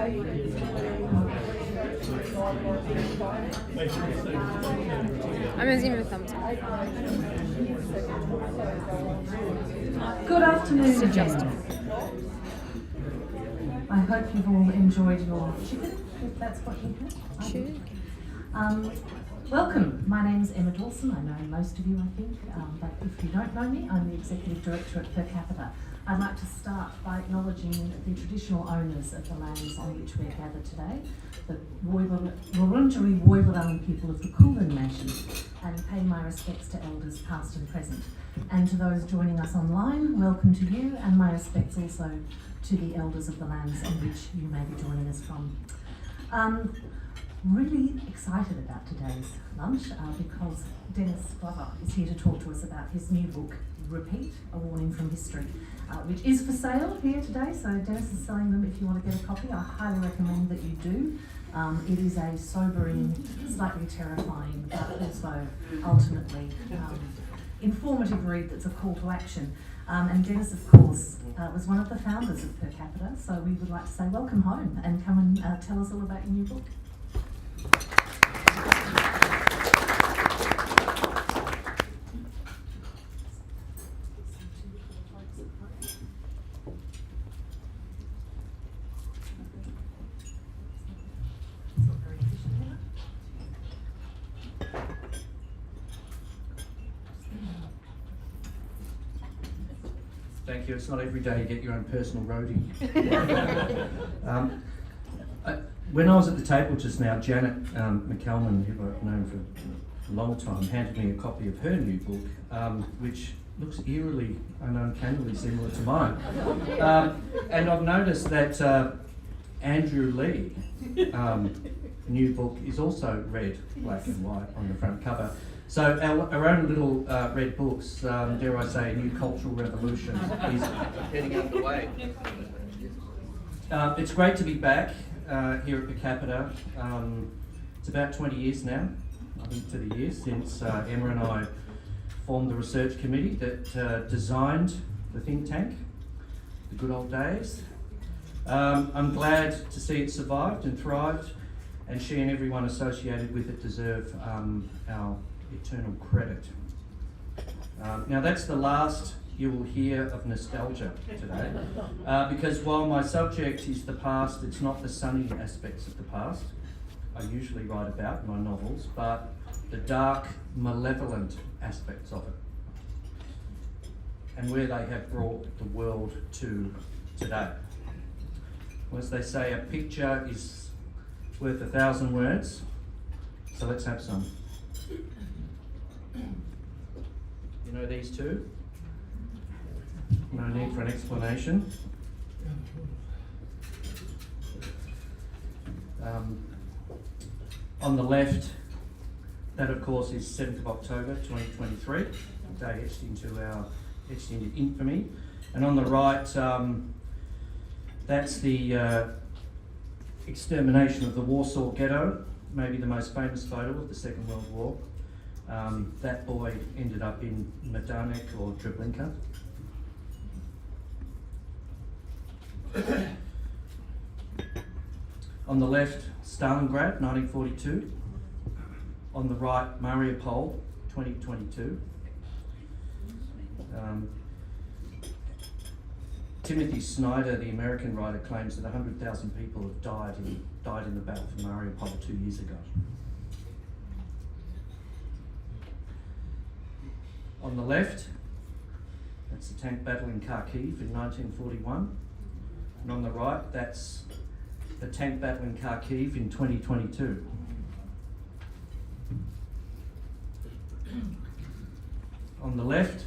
I'm going to give him a thumbs up. Good afternoon, Suggested. I hope you've all enjoyed your chicken, if that's what you had. Sure. Welcome. My name's Emma Dawson. I know most of you, I think, but if you don't know me, I'm the Executive Director at Per Capita. I'd like to start by acknowledging the traditional owners of the lands on which we're gathered today, the Wurundjeri Woiwurrung people of the Kulin Nation, and pay my respects to elders past and present. And to those joining us online, welcome to you, and my respects also to the elders of the lands on which you may be joining us from. Really excited about today's lunch because Dennis Glover is here to talk to us about his new book, Repeat, A Warning from History, which is for sale here today. So Dennis is selling them if you want to get a copy. I highly recommend that you do. It is a sobering, slightly terrifying, but also ultimately informative read that's a call to action. And Dennis, of course, was one of the founders of Per Capita, so we would like to say welcome home and come and tell us all about your new book. Thank you. It's not every day you get your own personal roadie. When I was at the table just now, Janet McCalman, who I've known for a long time, handed me a copy of her new book, which looks eerily and uncannily similar to mine. And I've noticed that Andrew Lee new book is also red, black and white on the front cover. So our own little red books, dare I say, a new cultural revolution is getting underway. It's great to be back here at Per Capita. It's about 20 years now, I think, to the year since Emma and I formed the research committee that designed the think tank, the good old days. I'm glad to see it survived and thrived, and she and everyone associated with it deserve our eternal credit. Now that's the last you will hear of nostalgia today, because while my subject is the past, it's not the sunny aspects of the past I usually write about in my novels, but the dark, malevolent aspects of it, and where they have brought the world to today. Well, as they say, a picture is worth 1,000 words, so let's have some. You know these two? No need for an explanation. On the left, that of course is 7th of October 2023, a day etched into infamy. And on the right, that's the extermination of the Warsaw Ghetto, maybe the most famous photo of the Second World War. That boy ended up in Majdanek or Treblinka. On the left, Stalingrad, 1942. On the right, Mariupol, 2022. Timothy Snyder, the American writer, claims that 100,000 people have died in the battle for Mariupol 2 years ago. On the left, that's the tank battle in Kharkiv in 1941. And on the right, that's the tank battle in Kharkiv in 2022. On the left,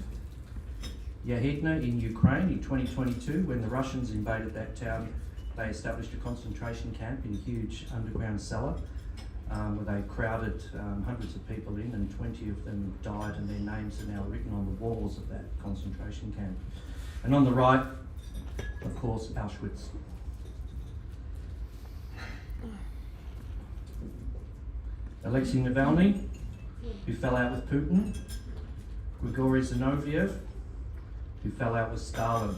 Yahidna in Ukraine in 2022, when the Russians invaded that town, they established a concentration camp in a huge underground cellar where they crowded hundreds of people in, and 20 of them died, and their names are now written on the walls of that concentration camp. And on the right, of course, Auschwitz. Alexei Navalny, who fell out with Putin. Grigory Zinoviev, who fell out with Stalin.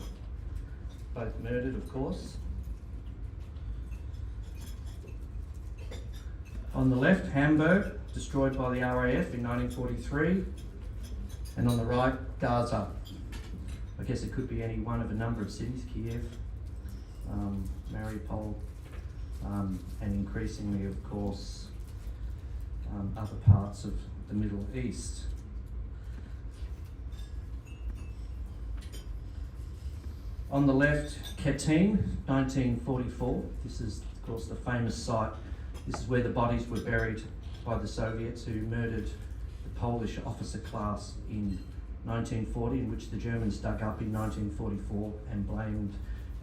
Both murdered, of course. On the left, Hamburg, destroyed by the RAF in 1943. And on the right, Gaza. I guess it could be any one of a number of cities, Kiev, Mariupol, and increasingly, of course, other parts of the Middle East. On the left, Katyn, 1944. This is, of course, the famous site. This is where the bodies were buried by the Soviets who murdered the Polish officer class in 1940, in which the Germans dug up in 1944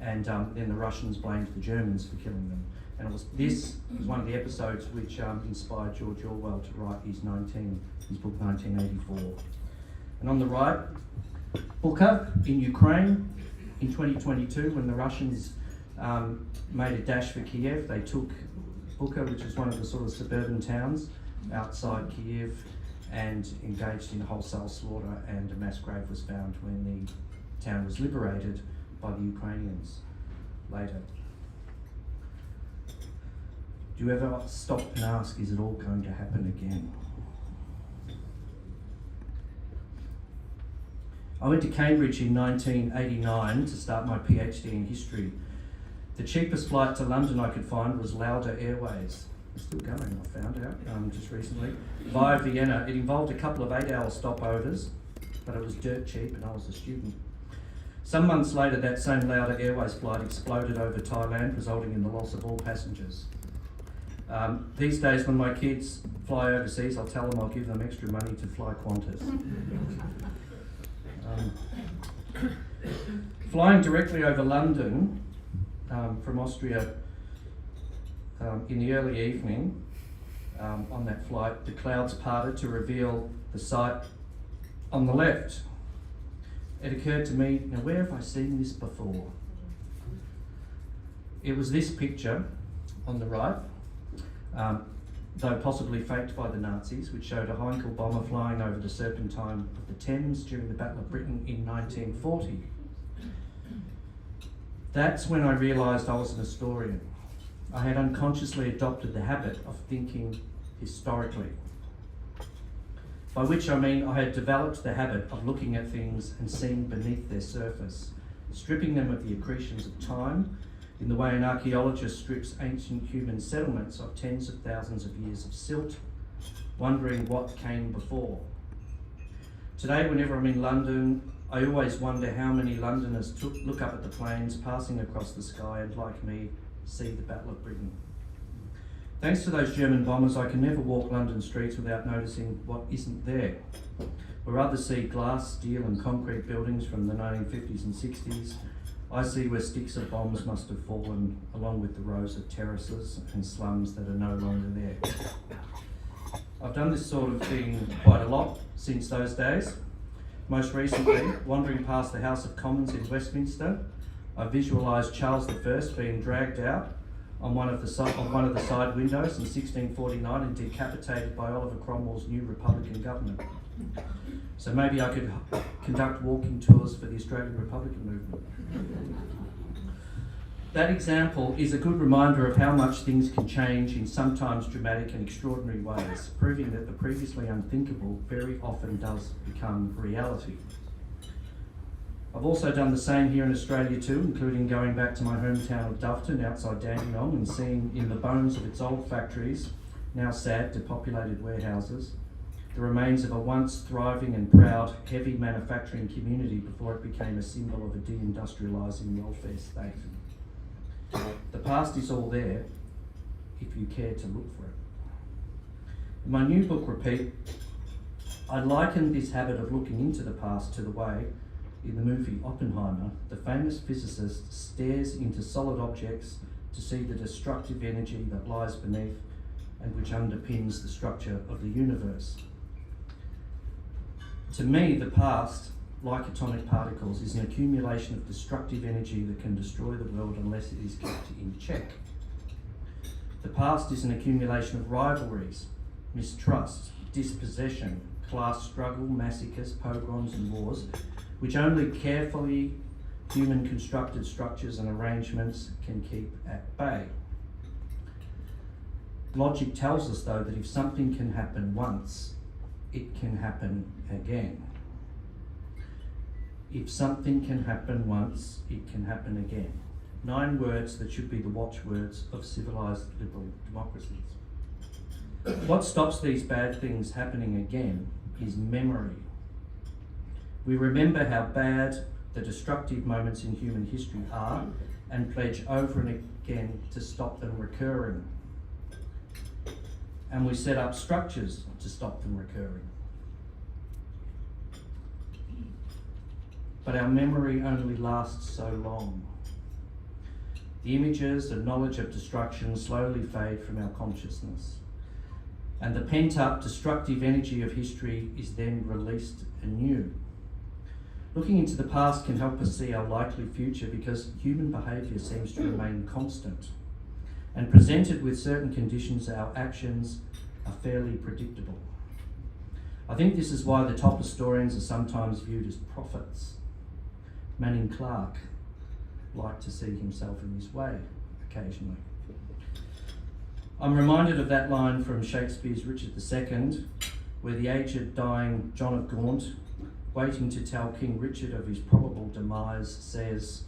and then the Russians blamed the Germans for killing them. And this was one of the episodes which inspired George Orwell to write his book 1984. And on the right, Bucha in Ukraine in 2022, when the Russians made a dash for Kiev, they took Bucha, which is one of the sort of suburban towns outside Kiev, and engaged in wholesale slaughter, and a mass grave was found when the town was liberated by the Ukrainians later. Do you ever stop and ask, is it all going to happen again? I went to Cambridge in 1989 to start my PhD in history. The cheapest flight to London I could find was Lauda Airways. It's still going, I found out just recently, via Vienna. It involved a couple of 8-hour stopovers, but it was dirt cheap and I was a student. Some months later, that same Lauda Airways flight exploded over Thailand, resulting in the loss of all passengers. These days, when my kids fly overseas, I'll tell them I'll give them extra money to fly Qantas. Flying directly over London from Austria in the early evening, on that flight, the clouds parted to reveal the site on the left. It occurred to me, now where have I seen this before? It was this picture on the right, though possibly faked by the Nazis, which showed a Heinkel bomber flying over the Serpentine of the Thames during the Battle of Britain in 1940. That's when I realised I was an historian. I had unconsciously adopted the habit of thinking historically. By which I mean I had developed the habit of looking at things and seeing beneath their surface, stripping them of the accretions of time, in the way an archaeologist strips ancient human settlements of tens of thousands of years of silt, wondering what came before. Today, whenever I'm in London, I always wonder how many Londoners look up at the planes passing across the sky and, like me, see the Battle of Britain. Thanks to those German bombers, I can never walk London streets without noticing what isn't there. Or rather see glass, steel and concrete buildings from the 1950s and 60s. I see where sticks of bombs must have fallen, along with the rows of terraces and slums that are no longer there. I've done this sort of thing quite a lot since those days. Most recently, wandering past the House of Commons in Westminster, I visualised Charles I being dragged out on one of the side windows in 1649 and decapitated by Oliver Cromwell's new Republican government. So maybe I could conduct walking tours for the Australian Republican movement. That example is a good reminder of how much things can change in sometimes dramatic and extraordinary ways, proving that the previously unthinkable very often does become reality. I've also done the same here in Australia too, including going back to my hometown of Doveton outside Dandenong and seeing in the bones of its old factories, now sad depopulated warehouses, the remains of a once thriving and proud heavy manufacturing community before it became a symbol of a deindustrialising welfare state. The past is all there if you care to look for it. In my new book, Repeat, I liken this habit of looking into the past to the way, in the movie Oppenheimer, the famous physicist stares into solid objects to see the destructive energy that lies beneath and which underpins the structure of the universe. To me, the past, like atomic particles, is an accumulation of destructive energy that can destroy the world unless it is kept in check. The past is an accumulation of rivalries, mistrust, dispossession, class struggle, massacres, pogroms and wars, which only carefully human-constructed structures and arrangements can keep at bay. Logic tells us, though, that if something can happen once, it can happen again. If something can happen once, it can happen again. 9 words that should be the watchwords of civilised liberal democracies. What stops these bad things happening again is memory. We remember how bad the destructive moments in human history are and pledge over and again to stop them recurring. And we set up structures to stop them recurring. But our memory only lasts so long. The images and knowledge of destruction slowly fade from our consciousness, and the pent-up destructive energy of history is then released anew. Looking into the past can help us see our likely future because human behaviour seems to remain constant, and presented with certain conditions, our actions are fairly predictable. I think this is why the top historians are sometimes viewed as prophets. Manning Clark liked to see himself in this way occasionally. I'm reminded of that line from Shakespeare's Richard II, where the aged dying John of Gaunt, waiting to tell King Richard of his probable demise, says,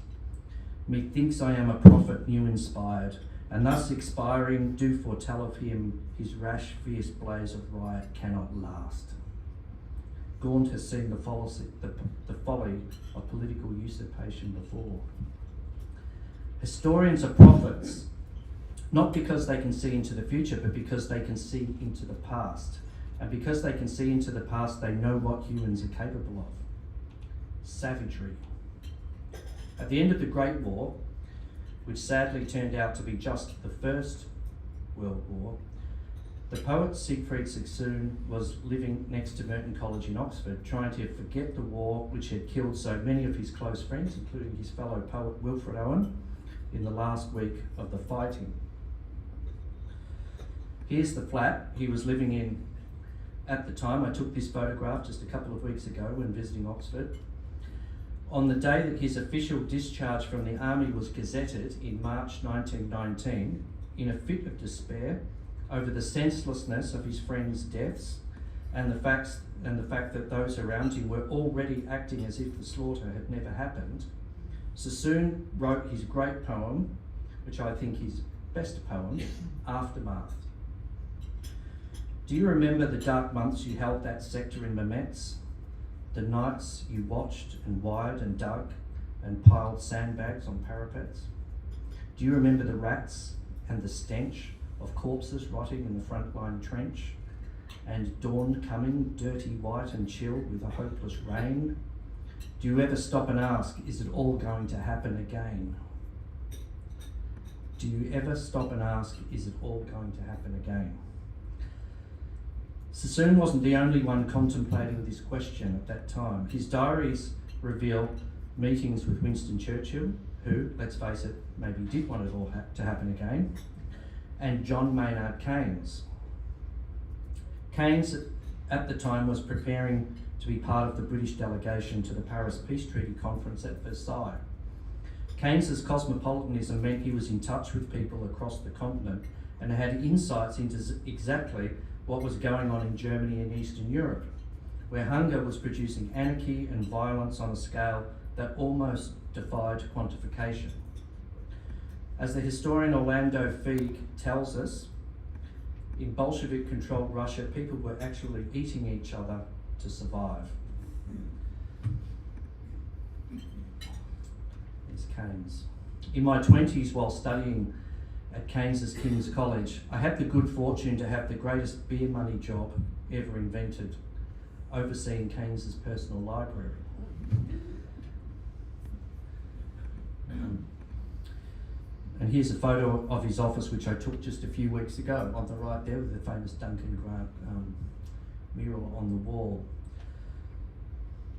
"Methinks I am a prophet new inspired, and thus expiring do foretell of him his rash fierce blaze of riot cannot last." Gaunt has seen the folly of political usurpation before. Historians are prophets, not because they can see into the future, but because they can see into the past. And because they can see into the past, they know what humans are capable of. Savagery. At the end of the Great War, which sadly turned out to be just the First World War, the poet Siegfried Sassoon was living next to Merton College in Oxford, trying to forget the war which had killed so many of his close friends, including his fellow poet Wilfred Owen, in the last week of the fighting. Here's the flat he was living in at the time. I took this photograph just a couple of weeks ago when visiting Oxford. On the day that his official discharge from the army was gazetted in March 1919, in a fit of despair over the senselessness of his friends' deaths and the fact that those around him were already acting as if the slaughter had never happened, Sassoon wrote his great poem, which I think is best poem, Aftermath. Do you remember the dark months you held that sector in Mametz? The nights you watched and wired and dug and piled sandbags on parapets? Do you remember the rats and the stench of corpses rotting in the frontline trench? And dawn coming, dirty, white and chilled with a hopeless rain? Do you ever stop and ask, is it all going to happen again? Do you ever stop and ask, is it all going to happen again? Sassoon wasn't the only one contemplating this question at that time. His diaries reveal meetings with Winston Churchill, who, let's face it, maybe did want it all to happen again, and John Maynard Keynes. Keynes at the time was preparing to be part of the British delegation to the Paris Peace Treaty Conference at Versailles. Keynes's cosmopolitanism meant he was in touch with people across the continent and had insights into exactly what was going on in Germany and Eastern Europe, where hunger was producing anarchy and violence on a scale that almost defied quantification. As the historian Orlando Feig tells us, in Bolshevik-controlled Russia, people were actually eating each other to survive. It's Keynes. In my 20s, while studying at Keynes's King's College, I had the good fortune to have the greatest beer money job ever invented, overseeing Keynes's personal library. And here's a photo of his office, which I took just a few weeks ago, on the right there with the famous Duncan Grant mural on the wall.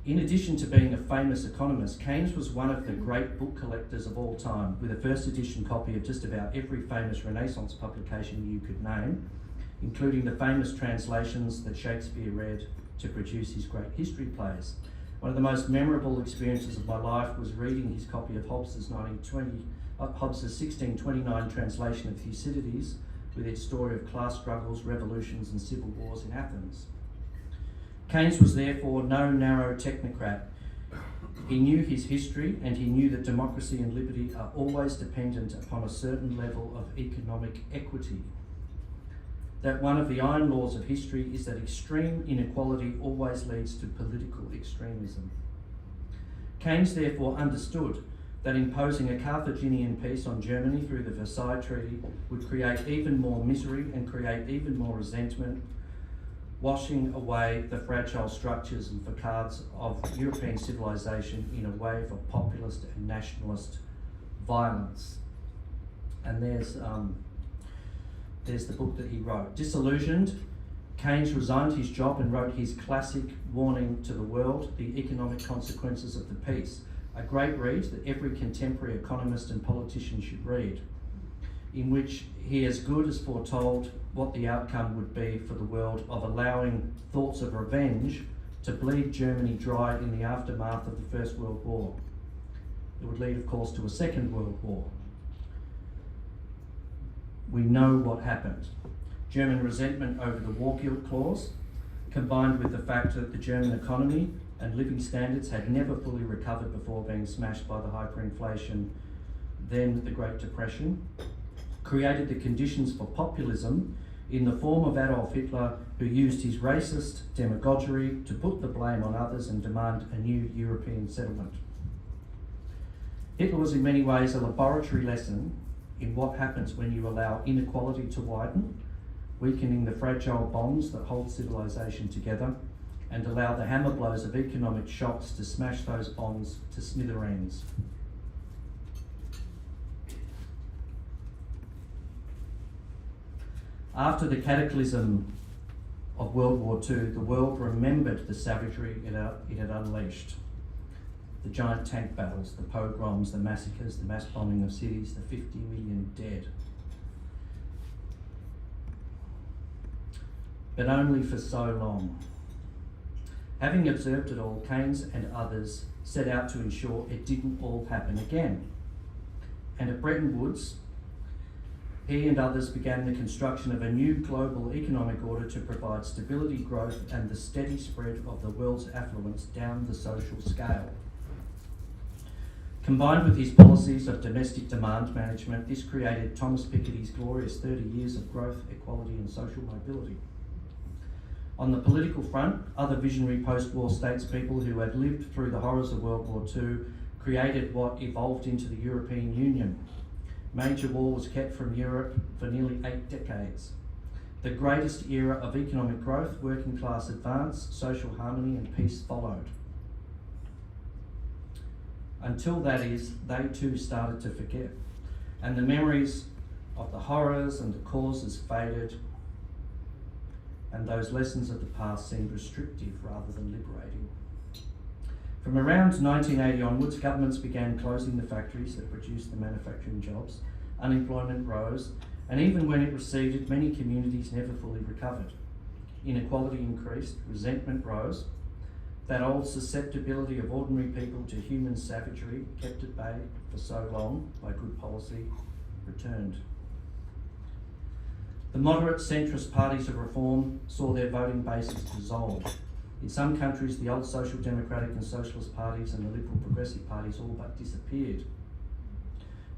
In addition to being a famous economist, Keynes was one of the great book collectors of all time, with a first edition copy of just about every famous Renaissance publication you could name, including the famous translations that Shakespeare read to produce his great history plays. One of the most memorable experiences of my life was reading his copy of Hobbes's 1629 translation of Thucydides with its story of class struggles, revolutions and civil wars in Athens. Keynes was therefore no narrow technocrat. He knew his history, and he knew that democracy and liberty are always dependent upon a certain level of economic equity. That one of the iron laws of history is that extreme inequality always leads to political extremism. Keynes therefore understood that imposing a Carthaginian peace on Germany through the Versailles Treaty would create even more misery and create even more resentment, washing away the fragile structures and facades of European civilization in a wave of populist and nationalist violence. And there's the book that he wrote. Disillusioned, Keynes resigned his job and wrote his classic warning to the world, The Economic Consequences of the Peace, a great read that every contemporary economist and politician should read, in which he as good as foretold what the outcome would be for the world of allowing thoughts of revenge to bleed Germany dry in the aftermath of the First World War. It would lead, of course, to a Second World War. We know what happened. German resentment over the War Guilt Clause, combined with the fact that the German economy and living standards had never fully recovered before being smashed by the hyperinflation, then the Great Depression, created the conditions for populism in the form of Adolf Hitler, who used his racist demagoguery to put the blame on others and demand a new European settlement. Hitler was in many ways a laboratory lesson in what happens when you allow inequality to widen, weakening the fragile bonds that hold civilization together, and allow the hammer blows of economic shocks to smash those bonds to smithereens. After the cataclysm of World War II, the world remembered the savagery it had unleashed. The giant tank battles, the pogroms, the massacres, the mass bombing of cities, the 50 million dead. But only for so long. Having observed it all, Keynes and others set out to ensure it didn't all happen again. And at Bretton Woods, he and others began the construction of a new global economic order to provide stability, growth, and the steady spread of the world's affluence down the social scale. Combined with his policies of domestic demand management, this created Thomas Piketty's glorious 30 years of growth, equality, and social mobility. On the political front, other visionary post-war statespeople who had lived through the horrors of World War II created what evolved into the European Union. Major war was kept from Europe for nearly 8 decades. The greatest era of economic growth, working class advance, social harmony and peace followed. Until that is, they too started to forget. And the memories of the horrors and the causes faded, and those lessons of the past seemed restrictive rather than liberating. From around 1980 onwards, governments began closing the factories that produced the manufacturing jobs, unemployment rose, and even when it receded, many communities never fully recovered. Inequality increased, resentment rose. That old susceptibility of ordinary people to human savagery, kept at bay for so long by good policy, returned. The moderate centrist parties of reform saw their voting bases dissolve. In some countries, the old social democratic and socialist parties and the liberal progressive parties all but disappeared.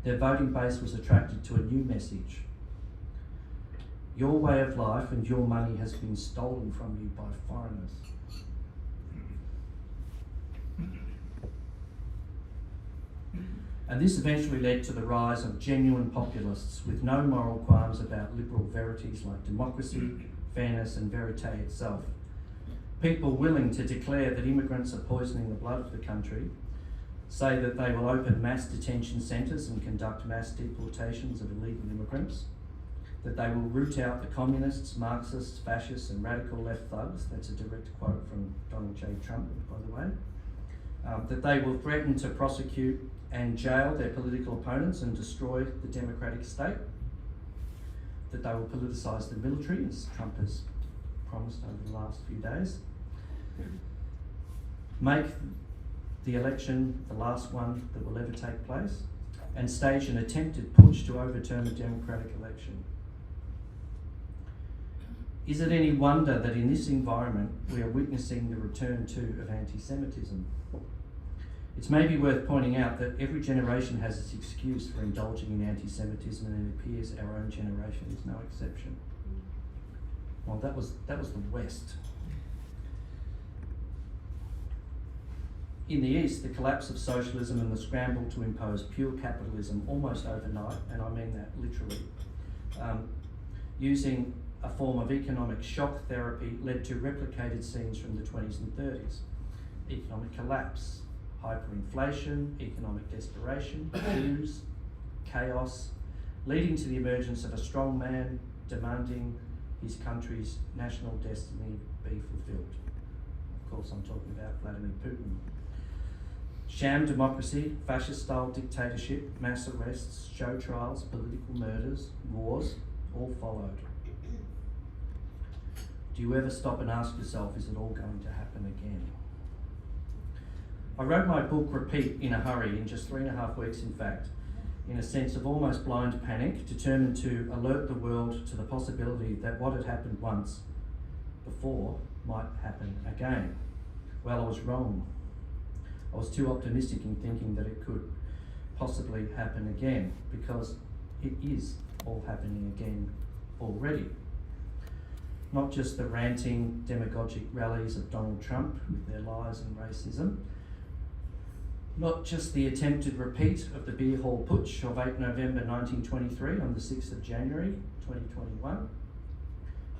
Their voting base was attracted to a new message. Your way of life and your money has been stolen from you by foreigners. And this eventually led to the rise of genuine populists with no moral qualms about liberal verities like democracy, fairness and verite itself. People willing to declare that immigrants are poisoning the blood of the country, say that they will open mass detention centres and conduct mass deportations of illegal immigrants, that they will root out the communists, Marxists, fascists and radical left thugs. That's a direct quote from Donald J. Trump, by the way. That they will threaten to prosecute and jail their political opponents and destroy the democratic state, that they will politicise the military, as Trump has promised over the last few days, make the election the last one that will ever take place, and stage an attempted putsch to overturn a democratic election. Is it any wonder that in this environment we are witnessing the return too of anti-Semitism? It's maybe worth pointing out that every generation has its excuse for indulging in anti-Semitism, and it appears our own generation is no exception. Well, that was the West. In the East, the collapse of socialism and the scramble to impose pure capitalism almost overnight, and I mean that literally, using a form of economic shock therapy led to replicated scenes from the 20s and 30s. Economic collapse, hyperinflation, economic desperation, coups, chaos, leading to the emergence of a strong man demanding his country's national destiny be fulfilled. Of course, I'm talking about Vladimir Putin. Sham democracy, fascist-style dictatorship, mass arrests, show trials, political murders, wars, all followed. Do you ever stop and ask yourself, is it all going to happen again? I wrote my book, Repeat, in a hurry, in just 3.5 weeks in fact, in a sense of almost blind panic, determined to alert the world to the possibility that what had happened once before might happen again. Well, I was wrong. I was too optimistic in thinking that it could possibly happen again, because it is all happening again already. Not just the ranting, demagogic rallies of Donald Trump with their lies and racism, not just the attempted repeat of the beer hall putsch of 8 November 1923 on the 6th of January 2021,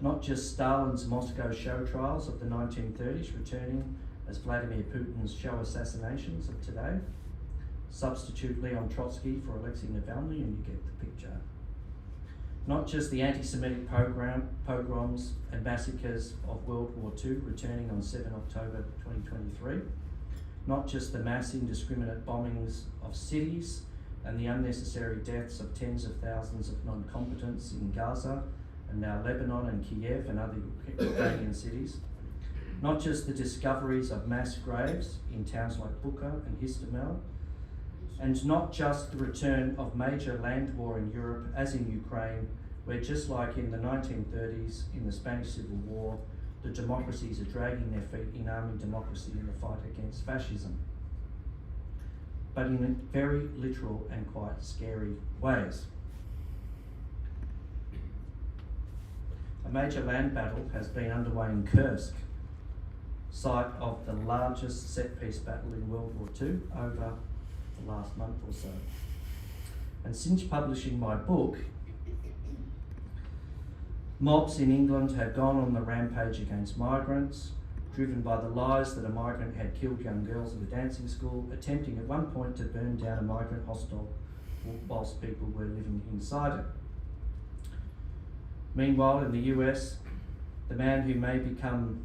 not just Stalin's Moscow show trials of the 1930s returning as Vladimir Putin's show assassinations of today. Substitute Leon Trotsky for Alexei Navalny and you get the picture. Not just the anti-Semitic pogroms and massacres of World War II returning on 7 October 2023. Not just the mass indiscriminate bombings of cities and the unnecessary deaths of tens of thousands of non-combatants in Gaza and now Lebanon and Kiev and other Ukrainian cities. Not just the discoveries of mass graves in towns like Bucha and Hostomel, and not just the return of major land war in Europe, as in Ukraine, where just like in the 1930s, in the Spanish Civil War, the democracies are dragging their feet in arming democracy in the fight against fascism. But in very literal and quite scary ways. A major land battle has been underway in Kursk, site of the largest set-piece battle in World War II over the last month or so. And since publishing my book, mobs in England have gone on the rampage against migrants, driven by the lies that a migrant had killed young girls at a dancing school, attempting at one point to burn down a migrant hostel whilst people were living inside it. Meanwhile, in the US, the man who may become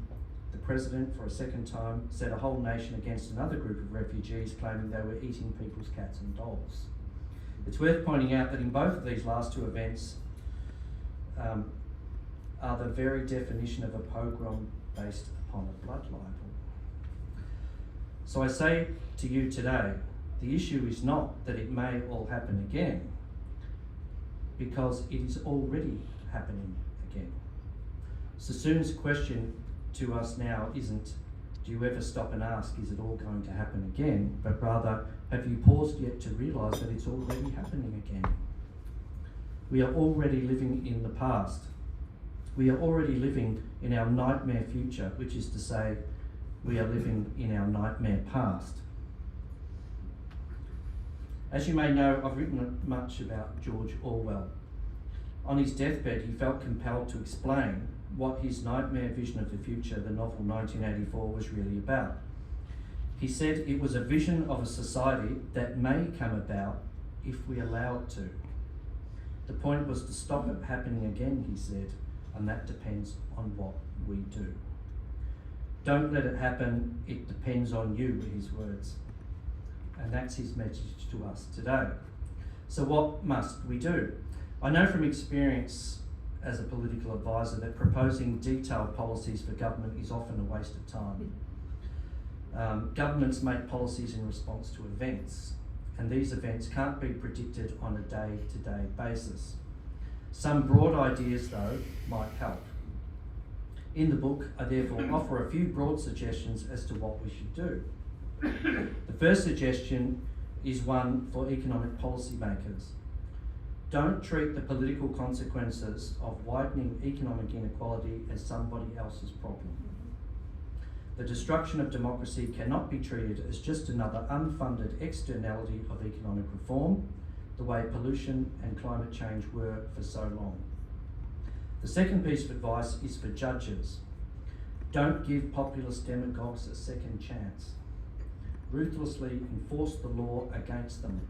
the president for a second time set a whole nation against another group of refugees claiming they were eating people's cats and dogs. It's worth pointing out that in both of these last two events are the very definition of a pogrom based upon a blood libel. So I say to you today, the issue is not that it may all happen again, because it is already happening again. Sassoon's question to us now isn't, do you ever stop and ask, is it all going to happen again? But rather, have you paused yet to realise that it's already happening again? We are already living in the past. We are already living in our nightmare future, which is to say, we are living in our nightmare past. As you may know, I've written much about George Orwell. On his deathbed, he felt compelled to explain what his nightmare vision of the future, the novel 1984, was really about. He said it was a vision of a society that may come about if we allow it to. The point was to stop it happening again, he said, and that depends on what we do. Don't let it happen, it depends on you, were his words. And that's his message to us today. So what must we do? I know from experience as a political advisor that proposing detailed policies for government is often a waste of time. Governments make policies in response to events, and these events can't be predicted on a day-to-day basis. Some broad ideas, though, might help. In the book, I therefore offer a few broad suggestions as to what we should do. The first suggestion is one for economic policymakers. Don't treat the political consequences of widening economic inequality as somebody else's problem. The destruction of democracy cannot be treated as just another unfunded externality of economic reform, the way pollution and climate change were for so long. The second piece of advice is for judges. Don't give populist demagogues a second chance. Ruthlessly enforce the law against them.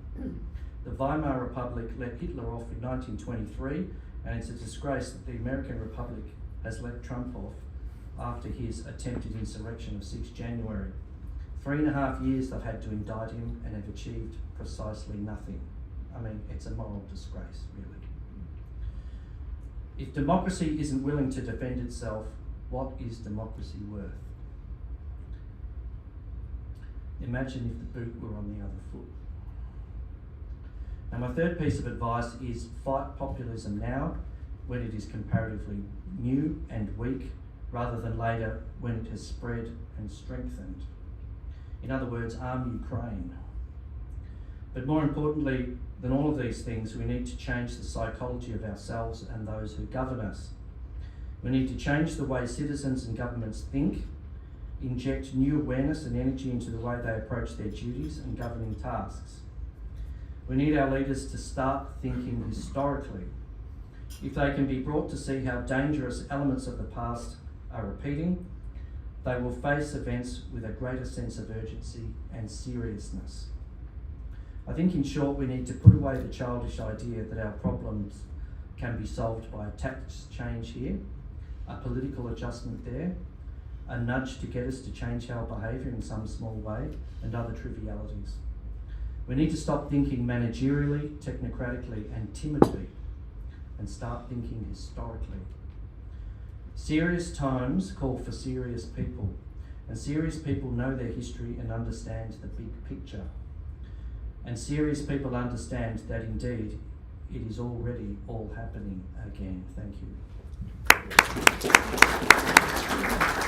The Weimar Republic let Hitler off in 1923, and it's a disgrace that the American Republic has let Trump off after his attempted insurrection of 6 January. 3.5 years they've had to indict him and have achieved precisely nothing. I mean, it's a moral disgrace, really. If democracy isn't willing to defend itself, what is democracy worth? Imagine if the boot were on the other foot. Now, my third piece of advice is fight populism now when it is comparatively new and weak, rather than later when it has spread and strengthened. In other words, arm Ukraine. But more importantly than all of these things, we need to change the psychology of ourselves and those who govern us. We need to change the way citizens and governments think, inject new awareness and energy into the way they approach their duties and governing tasks. We need our leaders to start thinking historically. If they can be brought to see how dangerous elements of the past are repeating, they will face events with a greater sense of urgency and seriousness. I think, in short, we need to put away the childish idea that our problems can be solved by a tax change here, a political adjustment there, a nudge to get us to change our behaviour in some small way, and other trivialities. We need to stop thinking managerially, technocratically, and timidly, and start thinking historically. Serious times call for serious people, and serious people know their history and understand the big picture. And serious people understand that indeed it is already all happening again. Thank you.